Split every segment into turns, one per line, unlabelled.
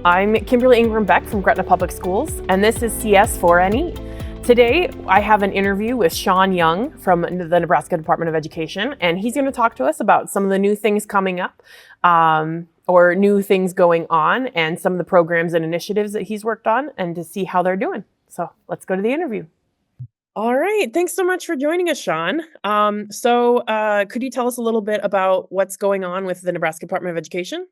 I'm Kimberly Ingraham-Beck from Gretna Public Schools, and this is CS4NE. Today, I have an interview with Shaun Young from the Nebraska Department of Education, and he's going to talk to us about some of the new things coming up, or new things going on, and some of the programs and initiatives that he's worked on, and to see how they're doing. So let's go to the interview. All right. Thanks so much for joining us, Shaun. Could you tell us a little bit about what's going on with the Nebraska Department of Education?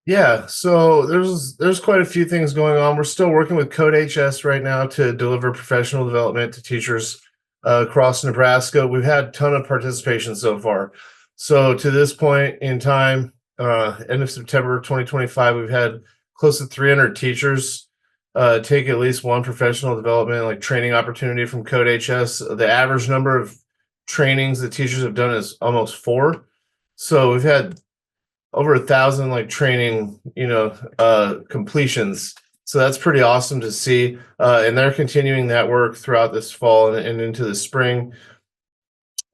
Yeah, so there's quite a few things going on. We're still working with CodeHS right now to deliver professional development to teachers across Nebraska. We've had a ton of participation so far. So to this point in time, end of September 2025, we've had close to 300 teachers take at least one professional development, like training opportunity from CodeHS. The average number of trainings that teachers have done is almost 4. So we've had over 1,000 training, completions. So that's pretty awesome to see. And they're continuing that work throughout this fall and into the spring.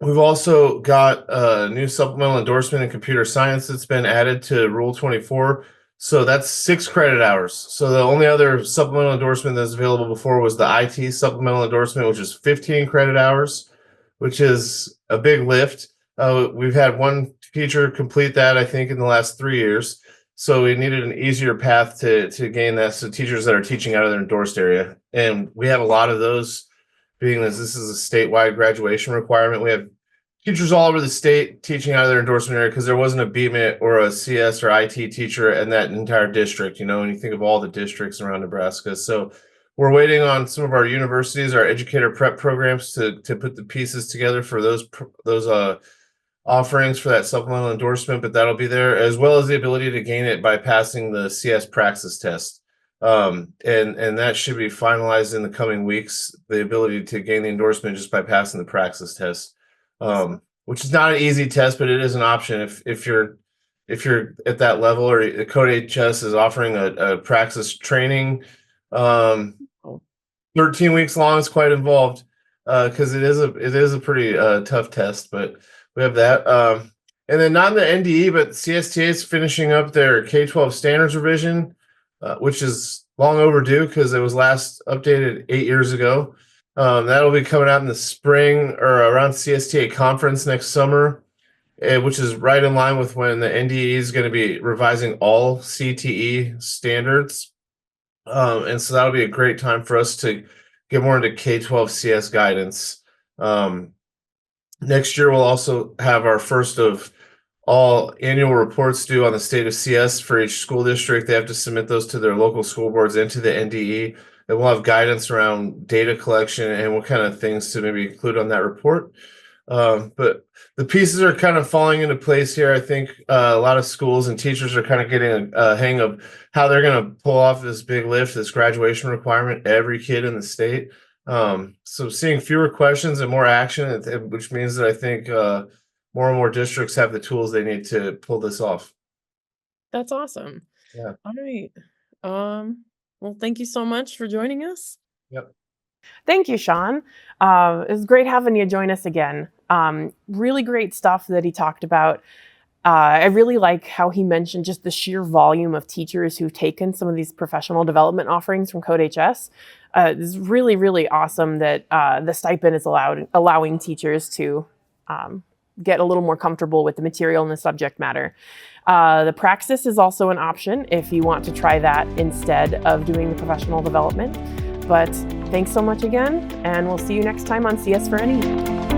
We've also got a new supplemental endorsement in computer science that's been added to Rule 24. So that's 6 credit hours. So the only other supplemental endorsement that's available before was the IT supplemental endorsement, which is 15 credit hours, which is a big lift. We've had one teacher complete that, I think, in the last 3 years. So we needed an easier path to gain that. So teachers that are teaching out of their endorsed area. And we have a lot of those, being as this is a statewide graduation requirement. We have teachers all over the state teaching out of their endorsement area because there wasn't a BMIT or a CS or IT teacher in that entire district, when you think of all the districts around Nebraska. So we're waiting on some of our universities, our educator prep programs to put the pieces together for those offerings for that supplemental endorsement, but that'll be there, as well as the ability to gain it by passing the CS praxis test. And that should be finalized in the coming weeks, the ability to gain the endorsement just by passing the praxis test, which is not an easy test, but it is an option if you're at that level, or the CodeHS is offering a praxis training, 13 weeks long. Is quite involved because it is a pretty tough test, but we have that. And then not in the NDE, but CSTA is finishing up their K-12 standards revision, which is long overdue because it was last updated 8 years ago. That'll be coming out in the spring or around CSTA conference next summer, which is right in line with when the NDE is going to be revising all CTE standards. And so that'll be a great time for us to get more into K-12 CS guidance. Next year, we'll also have our first of all annual reports due on the state of CS for each school district. They have to submit those to their local school boards and to the NDE. And we'll have guidance around data collection and what kind of things to maybe include on that report. But the pieces are kind of falling into place here. I think a lot of schools and teachers are kind of getting a hang of how they're going to pull off this big lift, this graduation requirement, every kid in the state. So seeing fewer questions and more action, which means that I think more and more districts have the tools they need to pull this off.
That's awesome.
Yeah.
All right. Well, thank you so much for joining us.
Yep.
Thank you, Shaun. It was great having you join us again. Really great stuff that he talked about. I really like how he mentioned just the sheer volume of teachers who've taken some of these professional development offerings from CodeHS. It's really, really awesome that the stipend is allowing teachers to get a little more comfortable with the material and the subject matter. The praxis is also an option if you want to try that instead of doing the professional development. But thanks so much again, and we'll see you next time on CS4NE.